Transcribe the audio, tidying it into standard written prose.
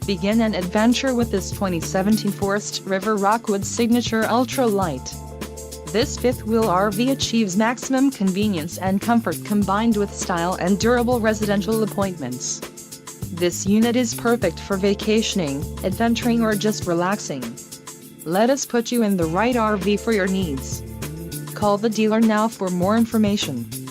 Begin an adventure with this 2017 Forest River Rockwood Signature Ultra Lite. This fifth-wheel RV achieves maximum convenience and comfort combined with style and durable residential appointments. This unit is perfect for vacationing, adventuring or just relaxing. Let us put you in the right RV for your needs. Call the dealer now for more information.